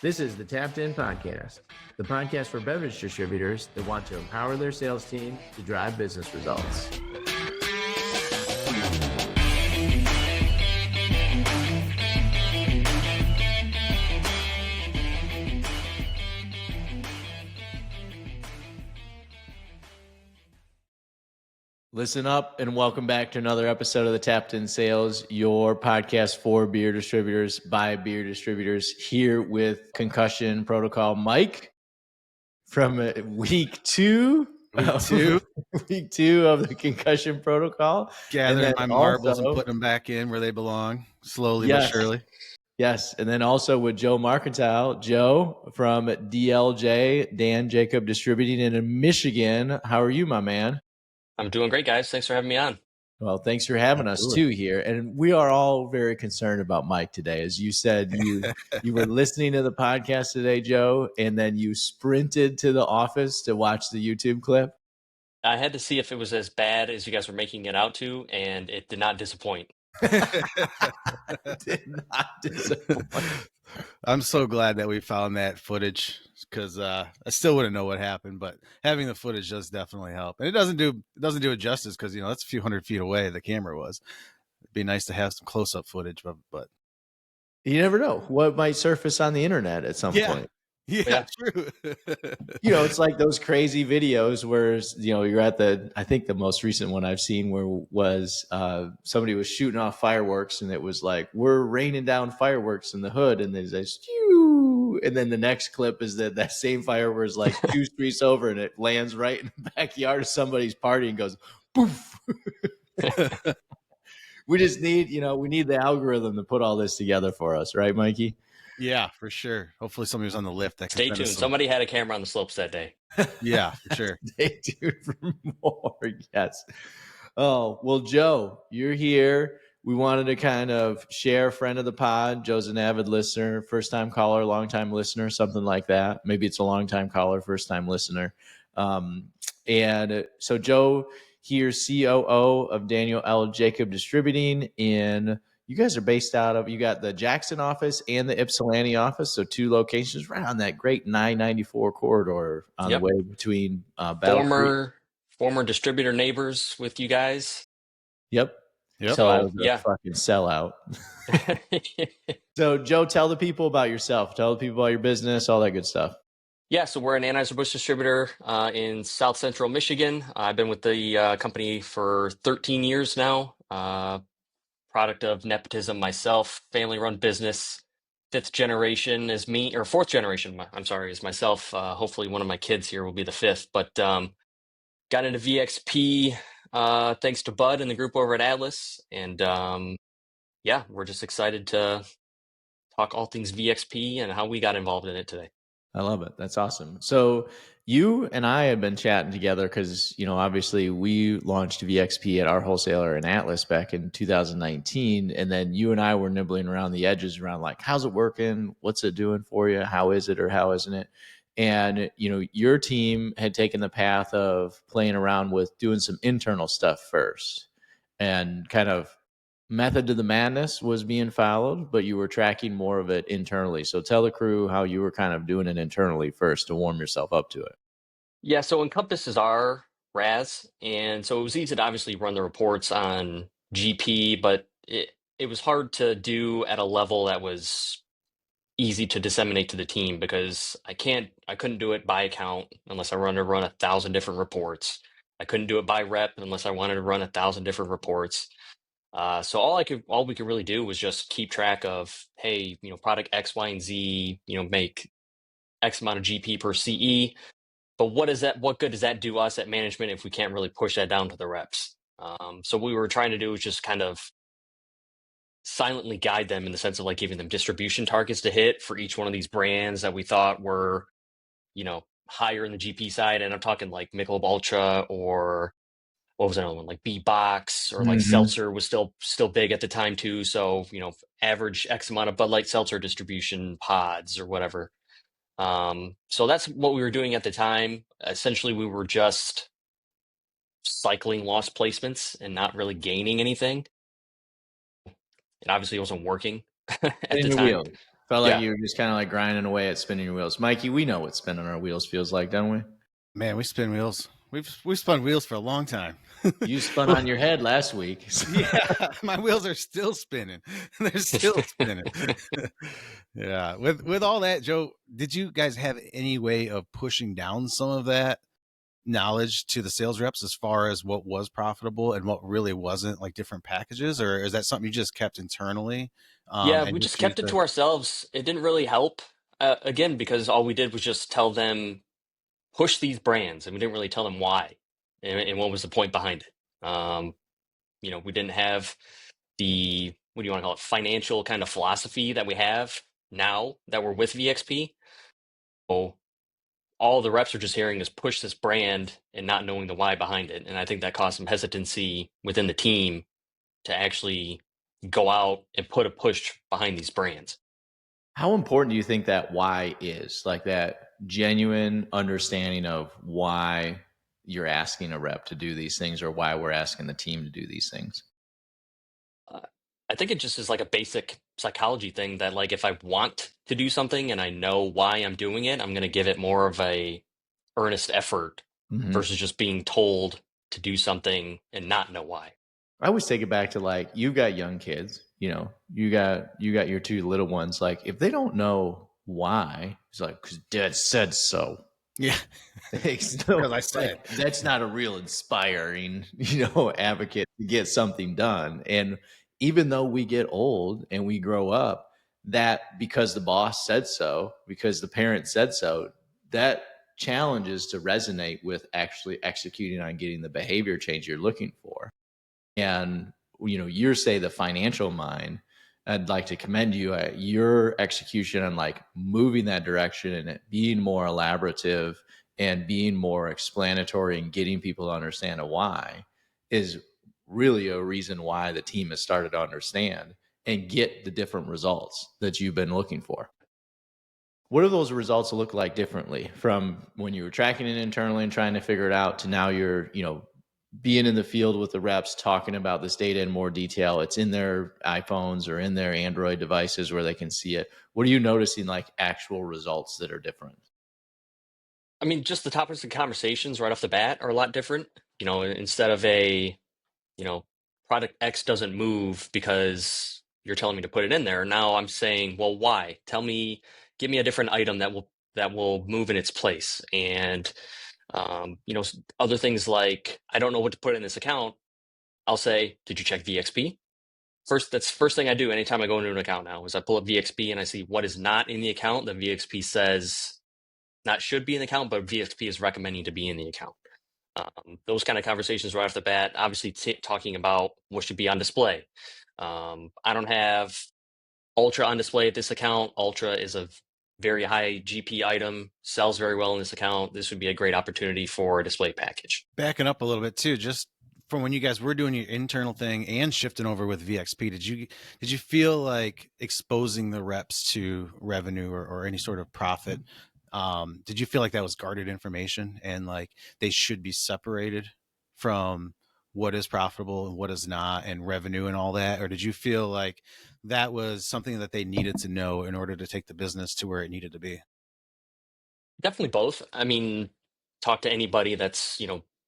This is the Tapped In Podcast, the podcast for beverage distributors that want to empower their sales team to drive business results. Listen up and welcome back to another episode of the Tapped In Sales, your podcast for beer distributors by beer distributors, here with Concussion Protocol Mike from week two of the Concussion Protocol. Gathering my marbles and putting them back in where they belong, slowly but surely. Yes, and then also with Joe Marcantel, Joe from DLJ, Dan Jacob Distributing in Michigan. How are you, my man? I'm doing great, guys. Thanks for having me on. Well, thanks for having us too here. And we are all very concerned about Mike today. As you said, you were listening to the podcast today, Joe, and then you sprinted to the office to watch the YouTube clip. I had to see if it was as bad as you guys were making it out to, and it did not disappoint. Did not disappoint. I'm so glad that we found that footage because I still wouldn't know what happened, but having the footage does definitely help. And it doesn't do it justice because that's a few hundred feet away the camera was. It'd be nice to have some close-up footage, but you never know what might surface on the internet at some point. Yeah, true. It's like those crazy videos where, you're at I think the most recent one I've seen where was somebody was shooting off fireworks and it was like, we're raining down fireworks in the hood. And there's this, and then the next clip is that same firework is like 2 streets over and it lands right in the backyard of somebody's party and goes, poof. We just need, we need the algorithm to put all this together for us. Right, Mikey? Yeah, for sure. Hopefully somebody was on the lift. Stay tuned. Somebody had a camera on the slopes that day. Yeah, for sure. Stay tuned for more. Yes. Oh, well, Joe, you're here. We wanted to kind of share a friend of the pod. Joe's an avid listener, first-time caller, long-time listener, something like that. Maybe it's a long-time caller, first-time listener. And so Joe here, COO of Daniel L Jacob Distributing in... You guys are based out of, you got the Jackson office and the Ypsilanti office, so 2 locations right on that great 994 corridor on the way between Battle former distributor neighbors with you guys. Yep. So fucking sellout. So Joe, tell the people about yourself. Tell the people about your business, all that good stuff. Yeah, so we're an Anheuser-Busch distributor in South Central Michigan. I've been with the company for 13 years now. Product of nepotism myself, family-run business. 5th generation is me, or 4th generation, is myself. Hopefully one of my kids here will be the 5th, but got into VXP thanks to Bud and the group over at Atlas. And we're just excited to talk all things VXP and how we got involved in it today. I love it. That's awesome. So you and I had been chatting together because, obviously we launched VXP at our wholesaler in Atlas back in 2019. And then you and I were nibbling around the edges around like, how's it working? What's it doing for you? How is it or how isn't it? And, your team had taken the path of playing around with doing some internal stuff first and kind of method to the madness was being followed, but you were tracking more of it internally. So tell the crew how you were kind of doing it internally first to warm yourself up to it. Yeah, so Encompass is our RAS. And so it was easy to obviously run the reports on GP, but it was hard to do at a level that was easy to disseminate to the team because I couldn't do it by account unless I wanted to run 1,000 different reports. I couldn't do it by rep unless I wanted to run 1,000 different reports. So all we could really do was just keep track of, hey, product X, Y, and Z, make X amount of GP per CE. But what good does that do us at management if we can't really push that down to the reps? So what we were trying to do was just kind of silently guide them in the sense of like giving them distribution targets to hit for each one of these brands that we thought were, higher in the GP side. And I'm talking like Michelob Ultra or what was another one, like B-Box or like Seltzer was still big at the time too. So, average X amount of Bud Light Seltzer distribution pods or whatever. So that's what we were doing at the time. Essentially, we were just cycling lost placements and not really gaining anything. It obviously wasn't working at the time. Felt like Yeah. you were just kind of like grinding away at spinning your wheels. Mikey, we know what spinning our wheels feels like, don't we? Man, we spin wheels. We've spun wheels for a long time. You spun Well, on your head last week. yeah, my wheels are still spinning. They're still spinning. Yeah. With all that, Joe, did you guys have any way of pushing down some of that knowledge to the sales reps as far as what was profitable and what really wasn't, like different packages, or is that something you just kept internally? Yeah, And we just just kept used it the to ourselves. It didn't really help, again, because all we did was just tell them, push these brands, and we didn't really tell them why and what was the point behind it. We didn't have the, what do you want to call it, financial kind of philosophy that we have now that we're with VXP. So all the reps are just hearing is push this brand and not knowing the why behind it. And I think that caused some hesitancy within the team to actually go out and put a push behind these brands. How important do you think that why is? Like that genuine understanding of why you're asking a rep to do these things or why we're asking the team to do these things? Uh, I think it just is like a basic psychology thing that, like, if I want to do something and I know why I'm doing it, I'm going to give it more of a earnest effort Mm-hmm. versus just being told to do something and not know why. I always take it back to like you've got young kids, you got your two little ones. Like if they don't know why, it's like because Dad said so. yeah, It's no, because I said. like that's not a real inspiring, advocate to get something done. And even though we get old and we grow up, that because the boss said so, because the parent said so, that challenges to resonate with actually executing on getting the behavior change you're looking for. And you're say the financial mind. I'd like to commend you at your execution on like moving that direction and it being more elaborative and being more explanatory and getting people to understand a why is really a reason why the team has started to understand and get the different results that you've been looking for. What do those results look like differently from when you were tracking it internally and trying to figure it out to now you're, being in the field with the reps, talking about this data in more detail? It's in their iPhones or in their Android devices where they can see it. What are you noticing like actual results that are different? I mean, just the topics of conversations right off the bat are a lot different. Instead of a, you know, product X doesn't move because you're telling me to put it in there. Now I'm saying, well, why? Give me a different item that will move in its place. And other things like, I don't know what to put in this account. I'll say, did you check VXP? That's the first thing I do anytime I go into an account now is I pull up VXP and I see what is not in the account that VXP says not should be in the account, but VXP is recommending to be in the account. Those kind of conversations right off the bat, obviously talking about what should be on display. I don't have Ultra on display at this account. Ultra is a very high GP item, sells very well in this account. This would be a great opportunity for a display package. Backing up a little bit too, just from when you guys were doing your internal thing and shifting over with VXP, did you feel like exposing the reps to revenue or any sort of profit? Did you feel like that was guarded information and like they should be separated from what is profitable and what is not and revenue and all that? Or did you feel like that was something that they needed to know in order to take the business to where it needed to be? Definitely both. I mean, talk to anybody that's,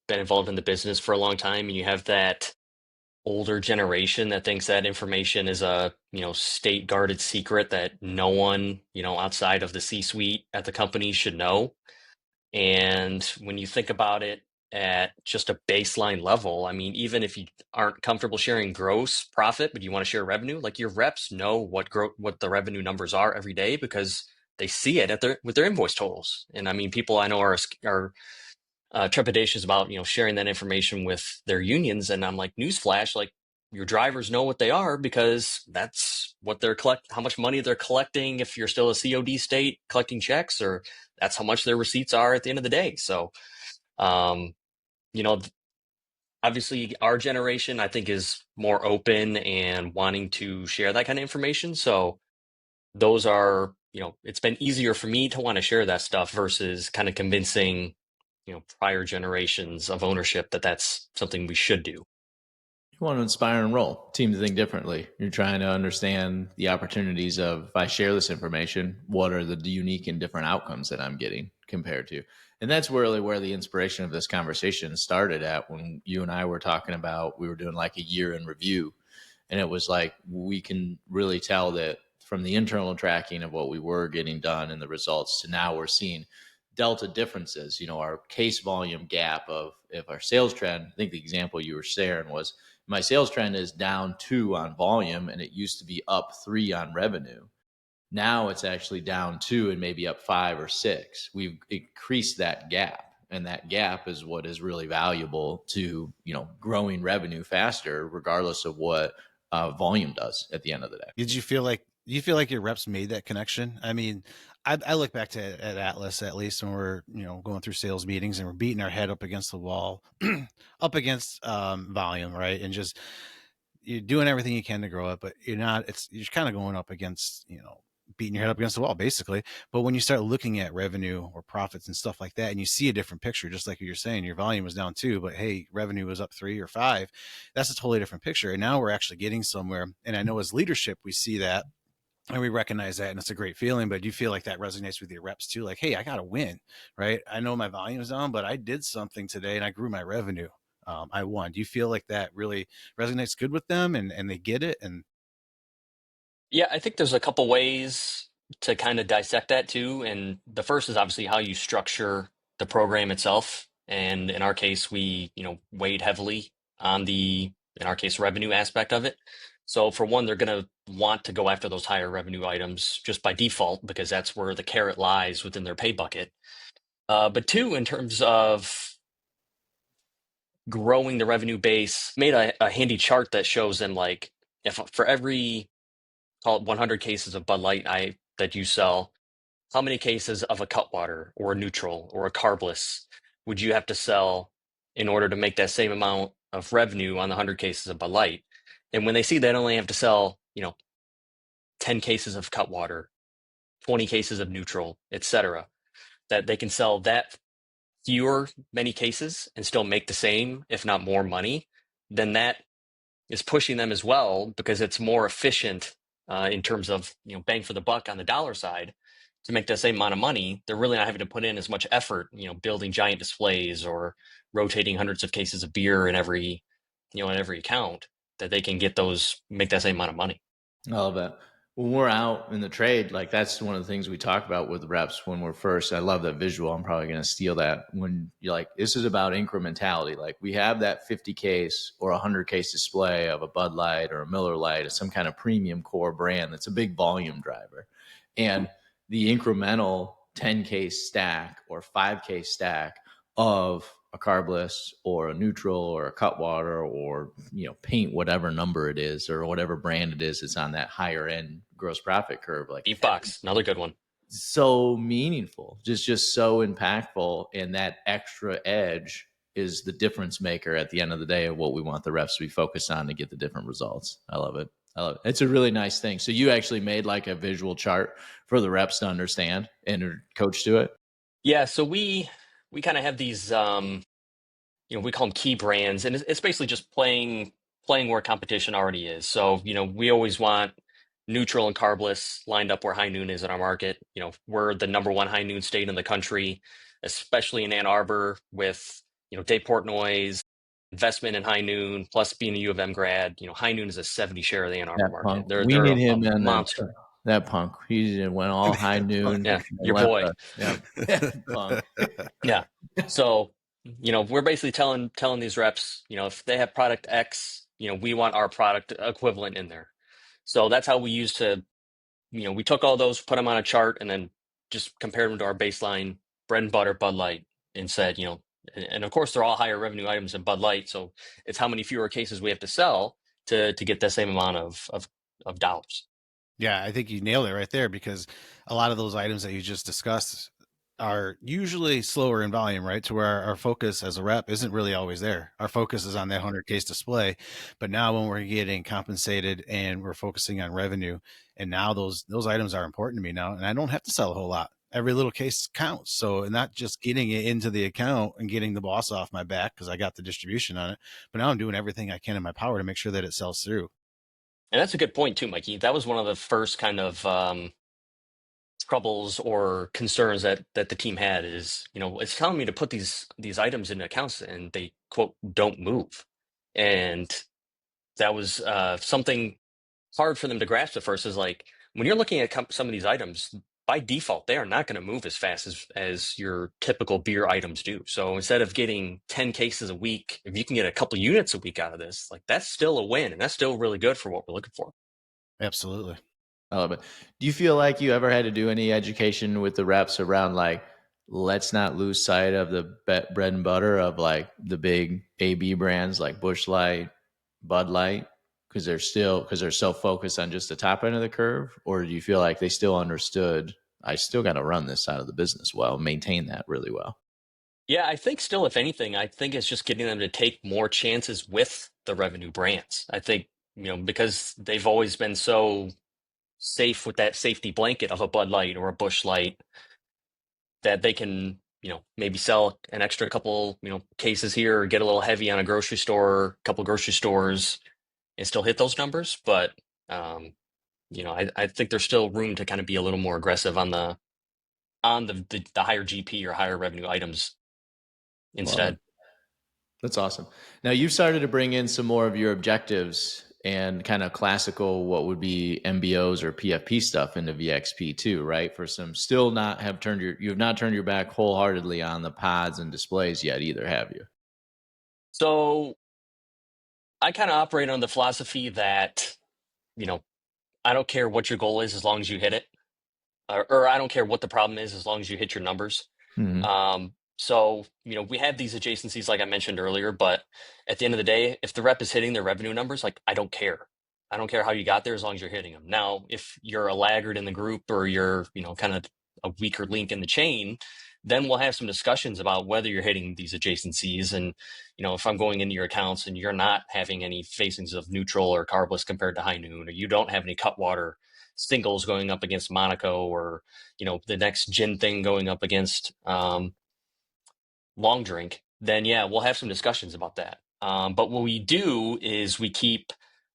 been involved in the business for a long time, and you have that older generation that thinks that information is a, state guarded secret that no one, outside of the C-suite at the company should know. And when you think about it at just a baseline level, I mean, even if you aren't comfortable sharing gross profit, but you want to share revenue, like your reps know what the revenue numbers are every day because they see it with their invoice totals. And I mean, people I know are trepidations about sharing that information with their unions. And I'm like, newsflash, like your drivers know what they are because that's what they're how much money they're collecting if you're still a COD state collecting checks, or that's how much their receipts are at the end of the day. So um, you know obviously our generation I think is more open and wanting to share that kind of information. So those are, it's been easier for me to want to share that stuff versus kind of convincing prior generations of ownership that that's something we should do. You want to inspire and roll team to think differently. You're trying to understand the opportunities of, if I share this information, what are the unique and different outcomes that I'm getting compared to? And that's really where the inspiration of this conversation started at, when you and I were talking about, we were doing like a year in review. And it was like, we can really tell that from the internal tracking of what we were getting done and the results to now we're seeing delta differences. Our case volume gap of, if our sales trend, I think the example you were sharing was, my sales trend is down 2 on volume and it used to be up 3 on revenue. Now it's actually down 2 and maybe up 5 or 6. We've increased that gap. And that gap is what is really valuable to, growing revenue faster, regardless of what volume does at the end of the day. Do you feel like your reps made that connection? I mean, I look back to at Atlas, at least when we're, going through sales meetings and we're beating our head up against the wall, up against volume, right? And just, you're doing everything you can to grow it, but you're kind of going up against, beating your head up against the wall, basically. But when you start looking at revenue or profits and stuff like that, and you see a different picture, just like you're saying, your volume was down 2, but hey, revenue was up 3 or 5. That's a totally different picture. And now we're actually getting somewhere. And I know as leadership, we see that and we recognize that, and it's a great feeling. But do you feel like that resonates with your reps too? Like, hey, I got to win, right? I know my volume is down, but I did something today and I grew my revenue. I won. Do you feel like that really resonates good with them and they get it? And Yeah, I think there's a couple ways to kind of dissect that too. And the first is obviously how you structure the program itself. And in our case, we, weighed heavily on the, in our case, revenue aspect of it. So for one, they're going to want to go after those higher revenue items just by default, because that's where the carrot lies within their pay bucket. But two, in terms of growing the revenue base, made a handy chart that shows them, like, if for every, call it 100 cases of Bud Light that you sell, how many cases of a Cutwater or a neutral or a carbless would you have to sell in order to make that same amount of revenue on the 100 cases of Bud Light? And when they see they only have to sell, 10 cases of Cutwater, 20 cases of neutral, etc., that they can sell that many cases and still make the same, if not more money, then that is pushing them as well, because it's more efficient in terms of bang for the buck on the dollar side. To make the same amount of money, they're really not having to put in as much effort, building giant displays or rotating hundreds of cases of beer in every account, that they can make that same amount of money. I love that. When we're out in the trade, like, that's one of the things we talk about with reps when we're first. I love that visual. I'm probably going to steal that. When you're like, this is about incrementality. Like, we have that 50 case or 100 case display of a Bud Light or a Miller Lite or some kind of premium core brand that's a big volume driver. And the incremental 10 case stack or 5 case stack of a carbless or a neutral or a Cutwater or paint, whatever number it is or whatever brand it is, it's on that higher end gross profit curve. Like, Beef Box, another good one. So meaningful, just so impactful, and that extra edge is the difference maker at the end of the day of what we want the reps to be focused on to get the different results. I love it. It's a really nice thing. So you actually made like a visual chart for the reps to understand and coach to it. Yeah, so we kind of have these we call them key brands, and it's basically just playing where competition already is. So we always want neutral and carbless lined up where high noon is in our market. We're the number 1 high noon state in the country, especially in Ann Arbor, with day port noise, investment in high noon, plus being a U of M grad. High noon is a 70 share of the Ann Arbor market. They're need him in monster. That punk. He went all high noon. Yeah, your boy. Yeah. Punk. Yeah. So we're basically telling these reps, if they have product X, we want our product equivalent in there. So that's how we used to, we took all those, put them on a chart, and then just compared them to our baseline bread and butter Bud Light, and said, and of course they're all higher revenue items than Bud Light. So it's how many fewer cases we have to sell to get the same amount of dollars. Yeah, I think you nailed it right there, because a lot of those items that you just discussed are usually slower in volume, right? To where our focus as a rep isn't really always there. Our focus is on that 100 case display. But now when we're getting compensated and we're focusing on revenue, and now those items are important to me now, and I don't have to sell a whole lot. every little case counts. So not just getting it into the account and getting the boss off my back because I got the distribution on it, but now I'm doing everything I can in my power to make sure that it sells through. And that's a good point too, Mikey. That was one of the first kind of troubles or concerns that the team had is, it's telling me to put these items in accounts and they quote don't move. And that was something hard for them to grasp at first, is like, when you're looking at some of these items, by default, they are not going to move as fast as your typical beer items do. So instead of getting 10 cases a week, if you can get a couple units a week out of this, like, that's still a win, and that's still really good for what we're looking for. Absolutely. I love it. Do you feel like you ever had to do any education with the reps around like, let's not lose sight of the bread and butter of like the big AB brands like Busch Light, Bud Light, because they're so focused on just the top end of the curve? Or do you feel like they still understood, I still got to run this side of the business well, maintain that really well? Yeah, I think still, if anything, I think it's just getting them to take more chances with the revenue brands. I think, because they've always been so safe with that safety blanket of a Bud Light or a Busch Light, that they can, maybe sell an extra couple, cases here, or get a little heavy on a grocery store, a couple grocery stores, and still hit those numbers. But, I think there's still room to kind of be a little more aggressive on the higher GP or higher revenue items instead. That's awesome. Now you've started to bring in some more of your objectives and kind of classical, what would be MBOs or PFP stuff into VXP too, right? For some still not have turned you have not turned your back wholeheartedly on the pods and displays yet either, have you? So I kind of operate on the philosophy that, I don't care what your goal is as long as you hit it, or I don't care what the problem is as long as you hit your numbers. Mm-hmm. So, we have these adjacencies, like I mentioned earlier, but at the end of the day, if the rep is hitting their revenue numbers, like, I don't care. I don't care how you got there as long as you're hitting them. Now, if you're a laggard in the group, or you're, kind of a weaker link in the chain, then we'll have some discussions about whether you're hitting these adjacencies. And, if I'm going into your accounts and you're not having any facings of neutral or carbless compared to high noon, or you don't have any cutwater singles going up against Monaco, or, the next gin thing going up against, long drink, then yeah, we'll have some discussions about that. But what we do is we keep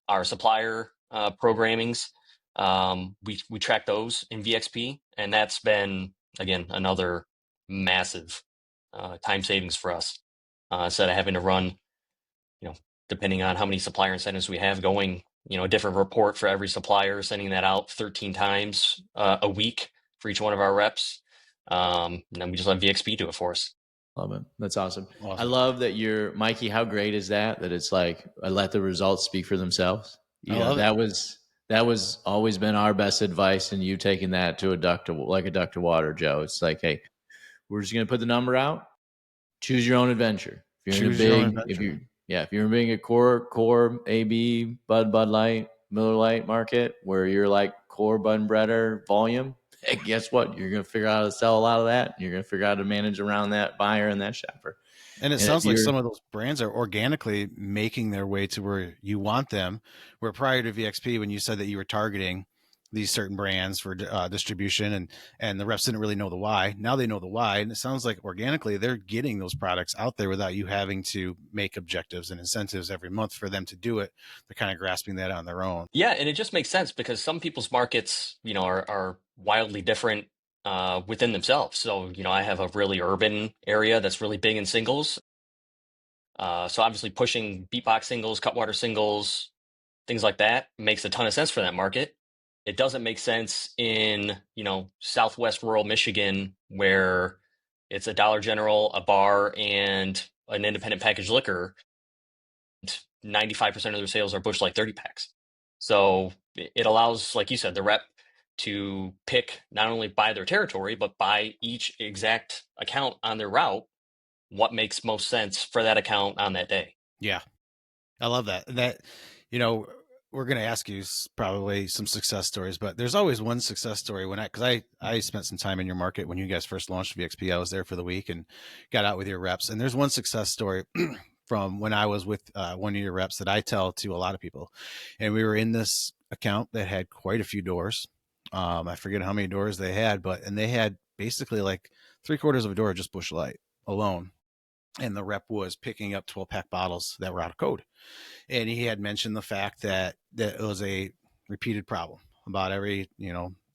our supplier programmings. We track those in VXP, and that's been, again, another massive time savings for us. Instead of having to run, depending on how many supplier incentives we have going, a different report for every supplier, sending that out 13 times a week for each one of our reps. And then we just let VXP do it for us. Love it. That's awesome. Awesome. I love that you're Mikey. How great is that? That it's like, I let the results speak for themselves. I love it. That was always been our best advice, and you taking that to a duck to water, Joe. It's like, hey, we're just gonna put the number out. Choose your own adventure. If you're if you're being a core AB Bud Light, Miller Lite market where you're like core Bud and Breader volume, hey, guess what? You're going to figure out how to sell a lot of that. You're going to figure out how to manage around that buyer and that shopper. And it sounds like some of those brands are organically making their way to where you want them. Where prior to VXP, when you said that you were targeting these certain brands for distribution, and the reps didn't really know the why. Now they know the why, and it sounds like organically they're getting those products out there without you having to make objectives and incentives every month for them to do it. They're kind of grasping that on their own. Yeah, and it just makes sense because some people's markets, are wildly different within themselves. So, I have a really urban area that's really big in singles. So obviously pushing beatbox singles, cutwater singles, things like that makes a ton of sense for that market. It doesn't make sense in, Southwest rural Michigan, where it's a Dollar General, a bar, and an independent packaged liquor. 95% of their sales are Busch Light 30 packs. So it allows, like you said, the rep to pick not only by their territory, but by each exact account on their route, what makes most sense for that account on that day. Yeah. I love that. We're going to ask you probably some success stories, but there's always one success story because I spent some time in your market when you guys first launched VXP. I was there for the week and got out with your reps. And there's one success story from when I was with one of your reps that I tell to a lot of people. And we were in this account that had quite a few doors. I forget how many doors they had, and they had basically like 3/4 of a door of just Busch Light alone. And the rep was picking up 12-pack bottles that were out of code. And he had mentioned the fact that it was a repeated problem. About every,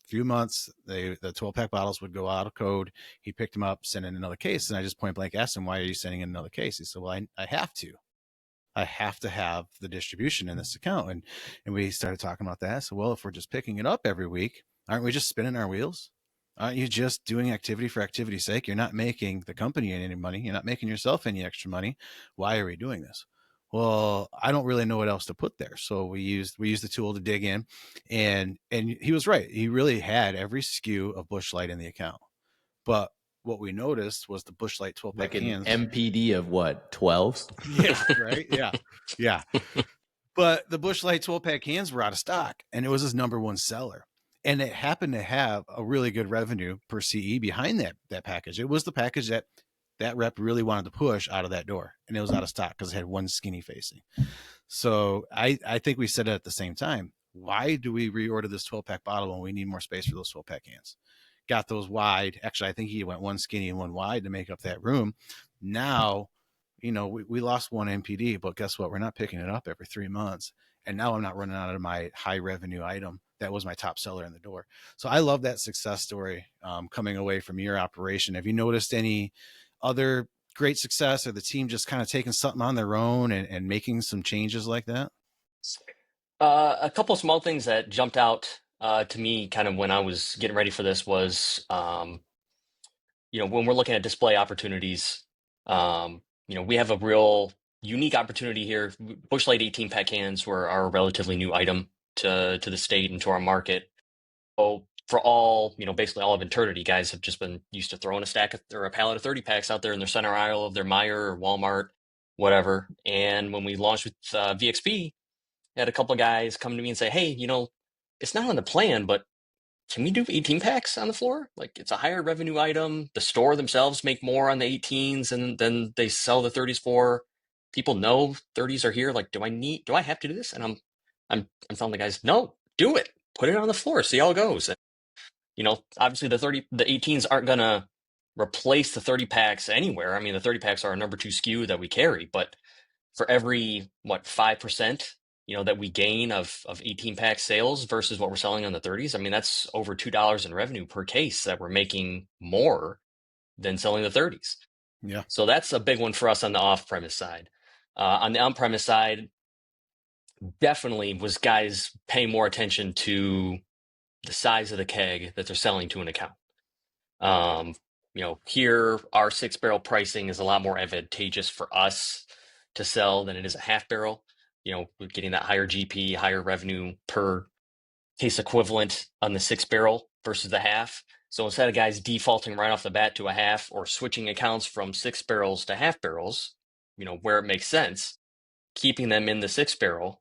few months, the 12-pack bottles would go out of code. He picked them up, sent in another case. And I just point blank asked him, why are you sending in another case? He said, well, I have to. I have to have the distribution in this account. And we started talking about that. So, well, if we're just picking it up every week, aren't we just spinning our wheels? Aren't you just doing activity for activity's sake? You're not making the company any money. You're not making yourself any extra money. Why are we doing this? Well, I don't really know what else to put there. So we used the tool to dig in, and he was right. He really had every SKU of Busch Light in the account. But what we noticed was the Busch Light 12-pack cans. MPD of what, 12? Yeah, right. Yeah. But the Busch Light 12-pack cans were out of stock, and it was his number one seller. And it happened to have a really good revenue per CE behind that package. It was the package that rep really wanted to push out of that door, and it was out of stock because it had one skinny facing. So I think we said it at the same time. Why do we reorder this 12-pack bottle when we need more space for those 12-pack cans? Got those wide. Actually, I think he went one skinny and one wide to make up that room. Now, we lost one MPD, but guess what? We're not picking it up every 3 months. And now I'm not running out of my high revenue item that was my top seller in the door. So I love that success story coming away from your operation. Have you noticed any other great success, or the team just kind of taking something on their own and making some changes like that? A couple small things that jumped out to me kind of when I was getting ready for this was, when we're looking at display opportunities, we have a real unique opportunity here. Busch Light 18-pack cans were our relatively new item to the state and to our market. So for all, basically all of eternity, guys have just been used to throwing a stack or a pallet of 30 packs out there in their center aisle of their Meijer or Walmart, whatever. And when we launched with VXP, I had a couple of guys come to me and say, hey, it's not on the plan, but can we do 18 packs on the floor? Like, it's a higher revenue item. The store themselves make more on the 18s and then they sell the 30s for. People know 30s are here. Like, do I have to do this? And I'm telling the guys, no, do it. Put it on the floor, see how it goes. And, obviously the 18s aren't gonna replace the 30 packs anywhere. I mean, the 30 packs are our number 2 SKU that we carry, but for every 5%, that we gain of 18-pack sales versus what we're selling on the 30s, I mean, that's over $2 in revenue per case that we're making more than selling the 30s. Yeah. So that's a big one for us on the off-premise side. On the on-premise side, definitely was guys paying more attention to the size of the keg that they're selling to an account. Here our 6-barrel pricing is a lot more advantageous for us to sell than it is a half barrel. We're getting that higher GP, higher revenue per case equivalent on the 6-barrel versus the half. So instead of guys defaulting right off the bat to a half or switching accounts from 6 barrels to half barrels, where it makes sense, keeping them in the 6-barrel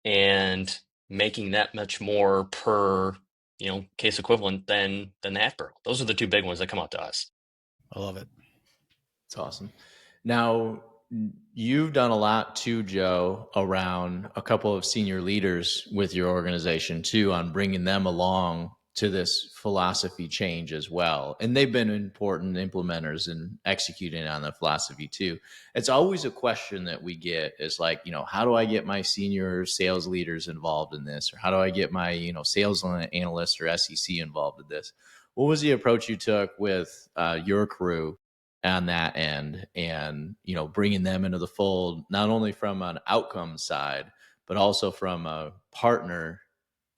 and making that much more per case equivalent than the half barrel. Those are the two big ones that come out to us. I love it. It's awesome. Now, you've done a lot too, Joe, around a couple of senior leaders with your organization too, on bringing them along to this philosophy change as well. And they've been important implementers in executing on the philosophy too. It's always a question that we get is like, how do I get my senior sales leaders involved in this? Or how do I get my, sales analyst or SEC involved in this? What was the approach you took with your crew on that end, and bringing them into the fold, not only from an outcome side, but also from a partner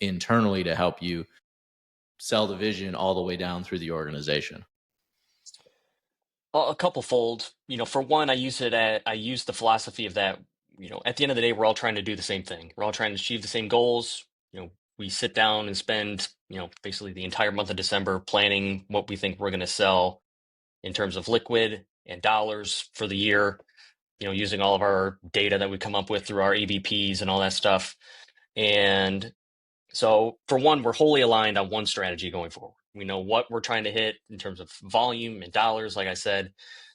internally to help you sell the vision all the way down through the organization? A couple fold. For one, I use the philosophy of that, at the end of the day, we're all trying to do the same thing. We're all trying to achieve the same goals. We sit down and spend, basically the entire month of December planning what we think we're going to sell in terms of liquid and dollars for the year, using all of our data that we come up with through our ABPs and all that stuff. And so for one, we're wholly aligned on one strategy going forward. We know what we're trying to hit in terms of volume and dollars, like I said.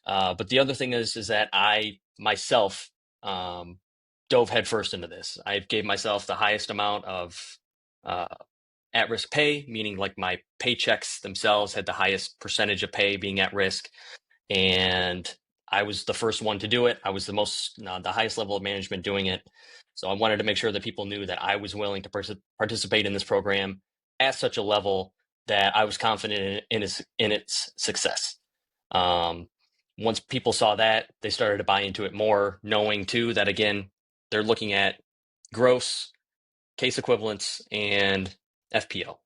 But the other thing is that I myself dove headfirst into this. I gave myself the highest amount of at-risk pay, meaning like my paychecks themselves had the highest percentage of pay being at risk. And I was the first one to do it. I was the highest level of management doing it. So I wanted to make sure that people knew that I was willing to participate in this program at such a level that I was confident in its success. Once people saw that, they started to buy into it more, knowing too that, again, they're looking at gross, case equivalents, and FPL.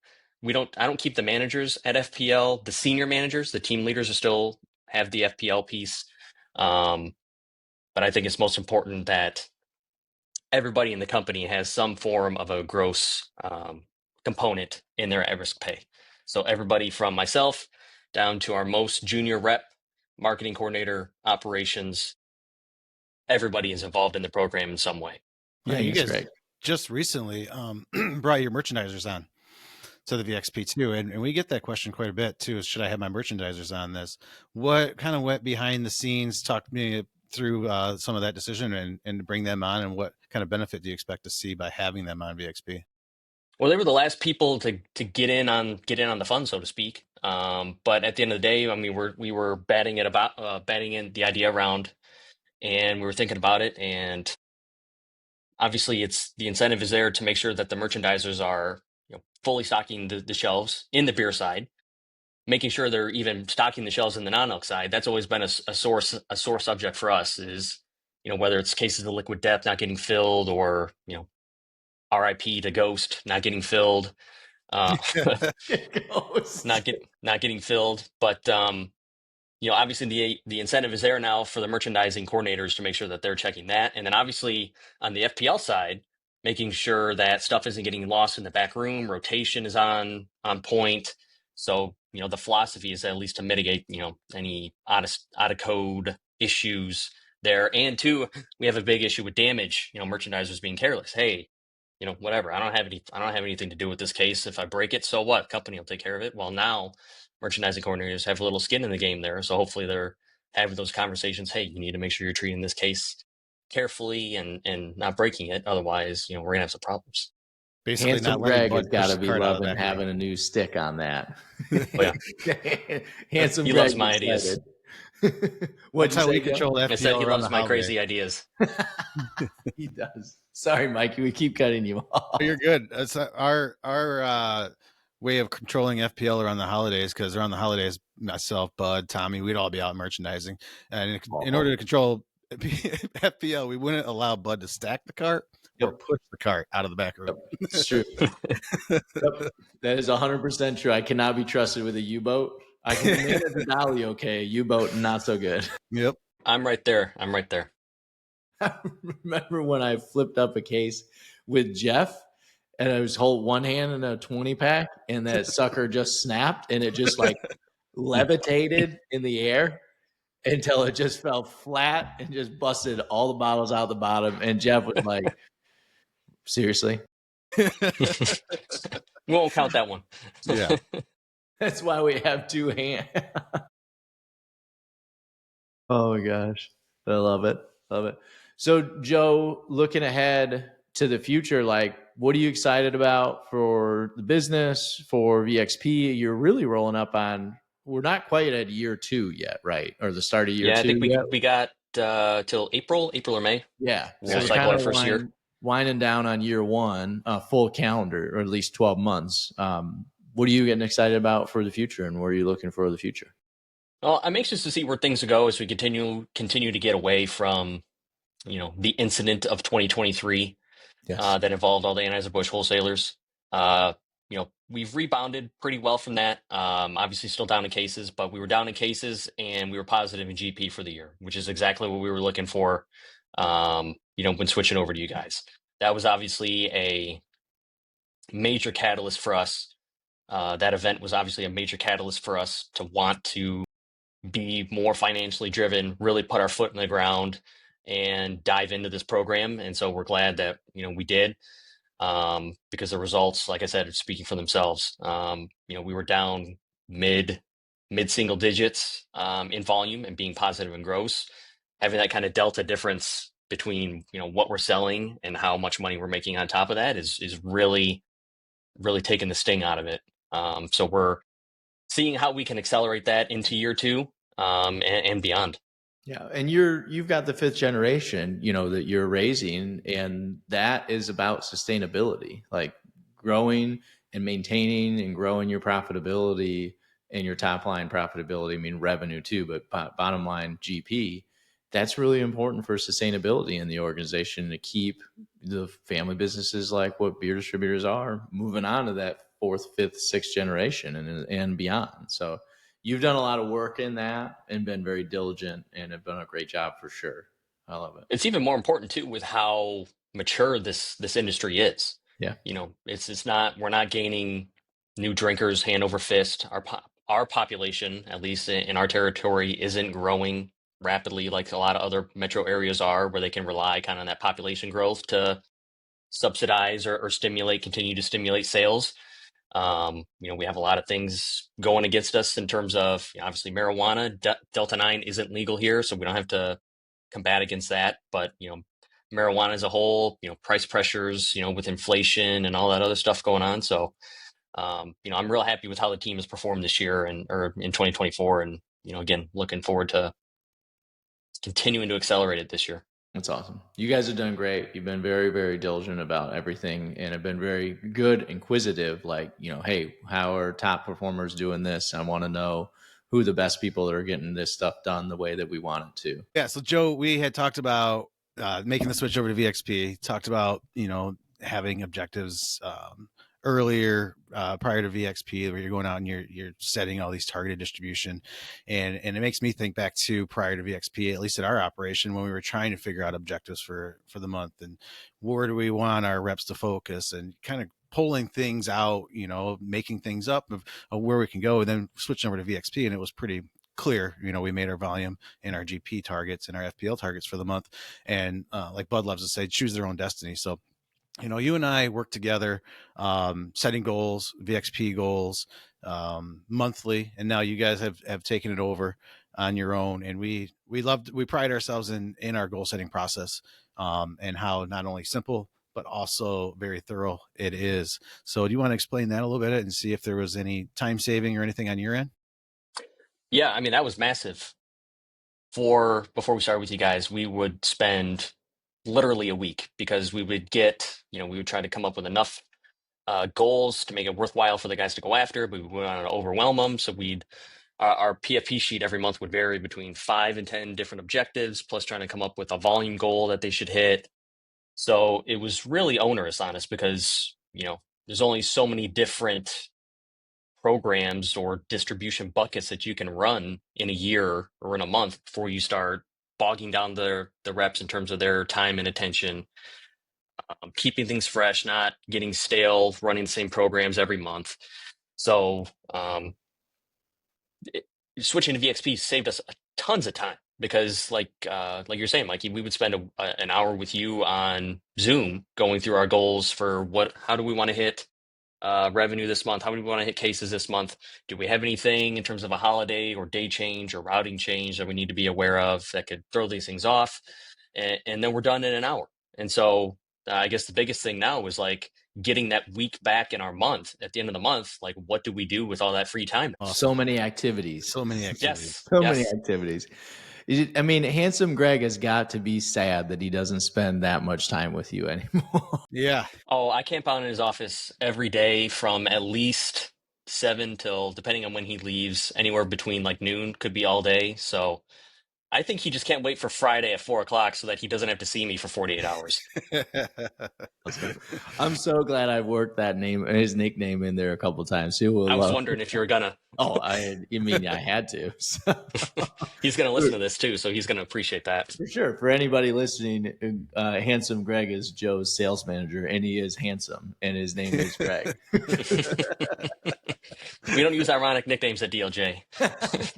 I don't keep the managers at FPL. The senior managers, the team leaders, are still have the FPL piece. But I think it's most important that everybody in the company has some form of a gross component in their at-risk pay. So everybody from myself down to our most junior rep, marketing coordinator, operations, everybody is involved in the program in some way. Yeah, you guys great. just recently brought your merchandisers on to the VXP too, and we get that question quite a bit too. Is should I have my merchandisers on this? What kind of went behind the scenes? Talk me through some of that decision and to bring them on, and what kind of benefit do you expect to see by having them on VXP? Well, they were the last people to get in on the fun, so to speak. But at the end of the day, I mean, we were batting in the idea around, and we were thinking about it. And obviously, the incentive is there to make sure that the merchandisers are fully stocking the shelves in the beer side, making sure they're even stocking the shelves in the non-alc side. That's always been a sore subject for us. Is whether it's cases of liquid death not getting filled, or RIP to Ghost not getting filled, not getting filled. But obviously the incentive is there now for the merchandising coordinators to make sure that they're checking that, and then obviously on the FPL side, making sure that stuff isn't getting lost in the back room, rotation is on point. So the philosophy is at least to mitigate any out of code issues there. And two, we have a big issue with damage. Merchandisers being careless. Hey, whatever. I don't have anything to do with this case. If I break it, so what? Company will take care of it. Well, now merchandising coordinators have a little skin in the game there. So hopefully they're having those conversations. Hey, you need to make sure you're treating this case carefully and not breaking it. Otherwise, we're gonna have some problems. Basically, Handsome not letting Greg has Bud got push to the be cart out of the loving back having room. a new stick on that. Oh, yeah. Handsome He Greg loves my ideas. That's how we control I said FPL he around loves the my holidays. crazy ideas. He does. Sorry, Mikey, we keep cutting you off. You're good. It's our way of controlling FPL around the holidays, because around the holidays, myself, Bud, Tommy, we'd all be out merchandising, and in order to control FPL, we wouldn't allow Bud to stack the cart or push the cart out of the back room. Yep. It's true. That is 100% true. I cannot be trusted with a U-boat. I can manage a dolly okay, U-boat not so good. Yep. I'm right there. I remember when I flipped up a case with Jeff, and I was holding one hand in a 20-pack, and that sucker just snapped, and it just like levitated in the air until it just fell flat and just busted all the bottles out the bottom. And Jeff was like, seriously? We won't count that one. Yeah. That's why we have two hands. Oh my gosh. I love it. Love it. So Joe, looking ahead to the future, like what are you excited about for the business, for VXP? You're really rolling up on, we're not quite at year 2 yet, right? Or the start of year 2. I think we got till April or May. Yeah. So we'll cycle our first year. Winding down on year 1, full calendar, or at least 12 months. What are you getting excited about for the future, and what are you looking for the future? Well, I'm anxious to see where things go as we continue to get away from, the incident of 2023 that involved all the Anheuser-Busch wholesalers. We've rebounded pretty well from that. Obviously still down in cases, but we were down in cases and we were positive in GP for the year, which is exactly what we were looking for, when switching over to you guys. That was obviously a major catalyst for us. That event was obviously a major catalyst for us to want to be more financially driven, really put our foot in the ground and dive into this program. And so we're glad that, we did, because the results, like I said, are speaking for themselves. We were down mid single digits in volume and being positive in gross. Having that kind of delta difference between, what we're selling and how much money we're making on top of that is really really taken the sting out of it. So we're seeing how we can accelerate that into year 2 and beyond. Yeah, and you've got the 5th generation, that you're raising, and that is about sustainability, like growing and maintaining and growing your profitability and your top line profitability. I mean revenue too, but bottom line GP. That's really important for sustainability in the organization to keep the family businesses like what beer distributors are moving on to that 4th, 5th, 6th generation and beyond. So you've done a lot of work in that and been very diligent and have done a great job for sure. I love it. It's even more important too with how mature this industry is. Yeah. It's not, we're not gaining new drinkers hand over fist. Our population, at least in our territory, isn't growing rapidly like a lot of other metro areas are, where they can rely kind of on that population growth to subsidize or continue to stimulate sales. We have a lot of things going against us in terms of, obviously marijuana. Delta 9 isn't legal here, so we don't have to combat against that. But, marijuana as a whole, price pressures, with inflation and all that other stuff going on. So, I'm real happy with how the team has performed this year or in 2024. And, again, looking forward to continuing to accelerate it this year. That's awesome. You guys have done great. You've been very, very diligent about everything and have been very good, inquisitive. Like, hey, how are top performers doing this? I want to know who the best people that are getting this stuff done the way that we want it to. Yeah. So Joe, we had talked about making the switch over to VXP, talked about, having objectives earlier prior to VXP, where you're going out and you're setting all these targeted distribution. And it makes me think back to prior to VXP, at least at our operation, when we were trying to figure out objectives for the month and where do we want our reps to focus and kind of pulling things out, making things up of where we can go, and then switching over to VXP. And it was pretty clear, we made our volume and our GP targets and our FPL targets for the month. And like Bud loves to say, choose their own destiny. So, you and I work together, setting goals, VXP goals, monthly. And now you guys have taken it over on your own. And we pride ourselves in our goal setting process, and how not only simple, but also very thorough it is. So do you want to explain that a little bit and see if there was any time saving or anything on your end? Yeah, I mean, that was massive. Before we started with you guys, we would spend literally a week because we would we would try to come up with enough goals to make it worthwhile for the guys to go after, but we wouldn't want to overwhelm them. So our PFP sheet every month would vary between 5 and 10 different objectives, plus trying to come up with a volume goal that they should hit. So it was really onerous on us because, there's only so many different programs or distribution buckets that you can run in a year or in a month before you start bogging down the reps in terms of their time and attention, keeping things fresh, not getting stale, running the same programs every month. So switching to VXP saved us tons of time because like you're saying, Mikey, we would spend an hour with you on Zoom going through our goals for how do we want to hit revenue this month? How many we want to hit cases this month? Do we have anything in terms of a holiday or day change or routing change that we need to be aware of that could throw these things off? And then we're done in an hour. And so I guess the biggest thing now is like getting that week back in our month at the end of the month. Like, what do we do with all that free time? So many activities. Yes. Many activities. I mean, handsome Greg has got to be sad that he doesn't spend that much time with you anymore. Yeah. Oh, I camp out in his office every day from at least 7 till, depending on when he leaves, anywhere between like noon, could be all day. So I think he just can't wait for Friday at 4:00 so that he doesn't have to see me for 48 hours. I'm so glad I worked that his nickname in there a couple of times. I was wondering if you were gonna. Oh, I had to. So. He's gonna listen to this too, so he's gonna appreciate that for sure. For anybody listening, handsome Greg is Joe's sales manager, and he is handsome, and his name is Greg. We don't use ironic nicknames at DLJ.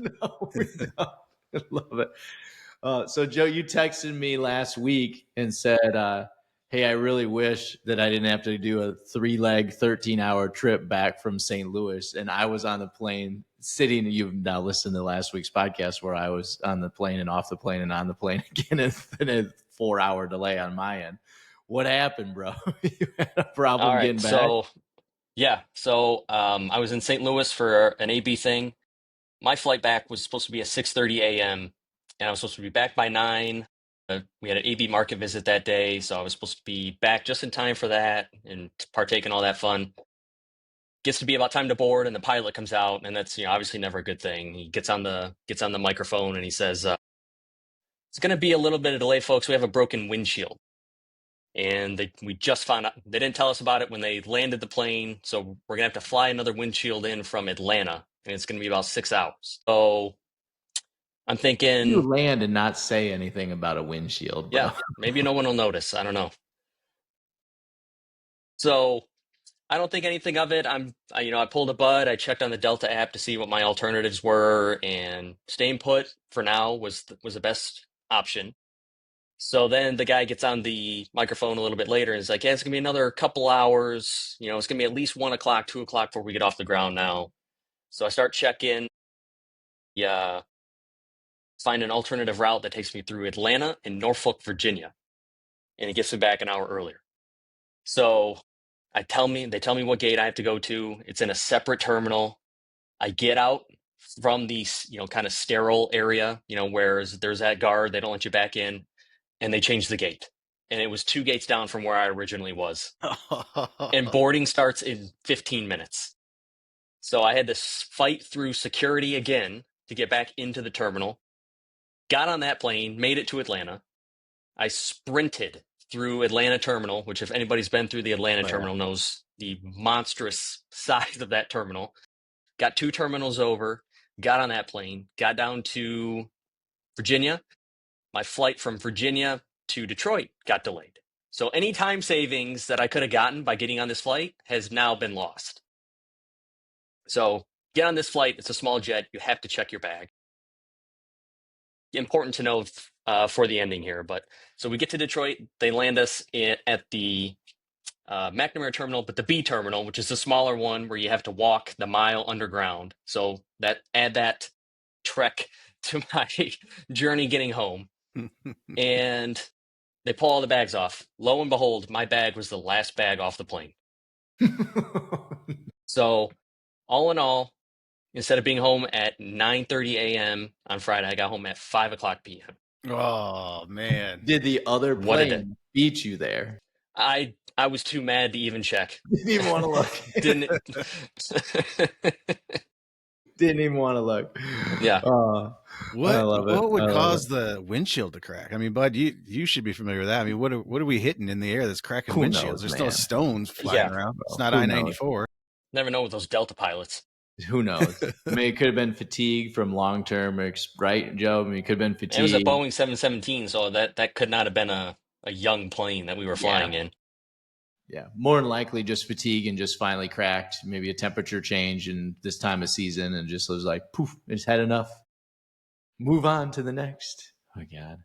No, we don't. I love it. So Joe, you texted me last week and said, hey, I really wish that I didn't have to do a 3-leg 13-hour trip back from St. Louis. And I was on the plane sitting, you've now listened to last week's podcast where I was on the plane and off the plane and on the plane again in a 4-hour delay on my end. What happened, bro? You had a problem getting back? So Yeah. So I was in St. Louis for an AB thing. My flight back was supposed to be at 6:30 a.m. and I was supposed to be back by 9. We had an AB market visit that day, so I was supposed to be back just in time for that and to partake in all that fun. Gets to be about time to board, and the pilot comes out, and that's obviously never a good thing. He gets on the microphone and he says, "It's going to be a little bit of delay, folks. We have a broken windshield." And we just found out, they didn't tell us about it when they landed the plane, so we're gonna have to fly another windshield in from Atlanta, and it's gonna be about 6 hours. So I'm You thinking, land and not say anything about a windshield, bro. yeah, maybe no one will notice. I don't know. So I don't think anything of it. I pulled a bud. I checked on the Delta app to see what my alternatives were, and staying put for now was the best option. So then the guy gets on the microphone a little bit later and is like, "Yeah, it's gonna be another couple hours. It's gonna be at least 1 o'clock, 2 o'clock before we get off the ground now." So I start checking. Yeah, find an alternative route that takes me through Atlanta and Norfolk, Virginia, and it gets me back an hour earlier. So they tell me what gate I have to go to. It's in a separate terminal. I get out from the kind of sterile area, where there's that guard. They don't let you back in, and they change the gate. And it was 2 gates down from where I originally was. And boarding starts in 15 minutes. So I had to fight through security again to get back into the terminal. Got on that plane, made it to Atlanta. I sprinted through Atlanta terminal, which if anybody's been through the Atlanta terminal knows the monstrous size of that terminal. Got 2 terminals over, got on that plane, got down to Virginia. My flight from Virginia to Detroit got delayed. So any time savings that I could have gotten by getting on this flight has now been lost. So get on this flight. It's a small jet. You have to check your bag. Important to know for the ending here. But so we get to Detroit. They land us at the McNamara terminal, but the B terminal, which is the smaller one where you have to walk the mile underground. So add that trek to my journey getting home. And they pull all the bags off. Lo and behold, my bag was the last bag off the plane. So all in all, instead of being home at 9:30 a.m. on Friday, I got home at 5:00 p.m. Oh man! Did the other What did plane beat you there? I was too mad to even check. Didn't even want to look. Didn't Didn't even want to look. Yeah. What I love it. what would I love cause it. the windshield to crack? I mean, Bud, you should be familiar with that. I mean, what are we hitting in the air that's cracking Who windshields? knows, There's man? no stones flying around. It's not Who I-94. Never know with those Delta pilots. Who knows? I mean, it could have been fatigue from long term, right, Joe? I mean, it could have been fatigue. It was a Boeing 717, so that could not have been a young plane that we were flying in. Yeah, more than likely just fatigue and just finally cracked. Maybe a temperature change in this time of season and just was like, poof, it's had enough. Move on to the next. Oh, God.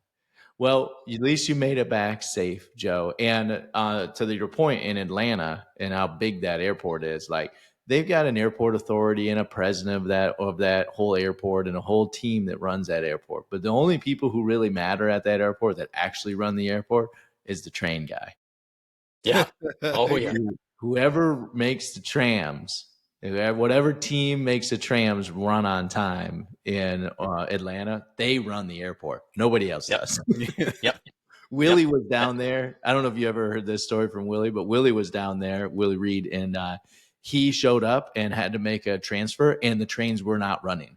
Well, at least you made it back safe, Joe. And to your point in Atlanta and how big that airport is, like they've got an airport authority and a president of that whole airport and a whole team that runs that airport. But the only people who really matter at that airport that actually run the airport is the train guy. Yeah. Oh, yeah. Whoever makes the trams, whatever team makes the trams run on time in Atlanta, they run the airport. Nobody else does. Yep. Willie was down there. I don't know if you ever heard this story from Willie, but Willie was down there, Willie Reed, and he showed up and had to make a transfer, and the trains were not running.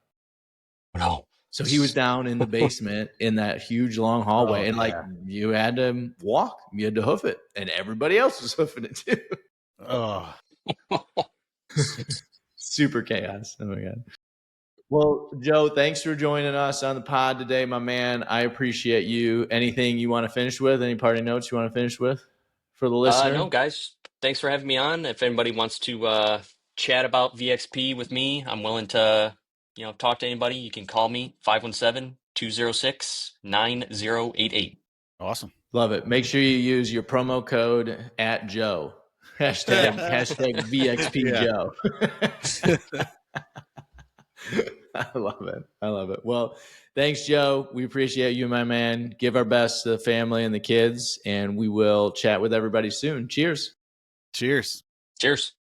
No. So he was down in the basement in that huge long hallway, and like you had to walk, you had to hoof it, and everybody else was hoofing it too. Oh, super chaos. Oh my God. Well, Joe, thanks for joining us on the pod today, my man. I appreciate you. Anything you want to finish with? Any parting notes you want to finish with for the listener? No, guys, thanks for having me on. If anybody wants to chat about VXP with me, I'm willing to, talk to anybody. You can call me 517-206-9088. awesome. Love it. Make sure you use your promo code @Joe. Hashtag VXP Joe. I love it. I love it. Well, thanks, Joe. We appreciate you, my man. Give our best to the family and the kids, and we will chat with everybody soon. Cheers. Cheers. Cheers.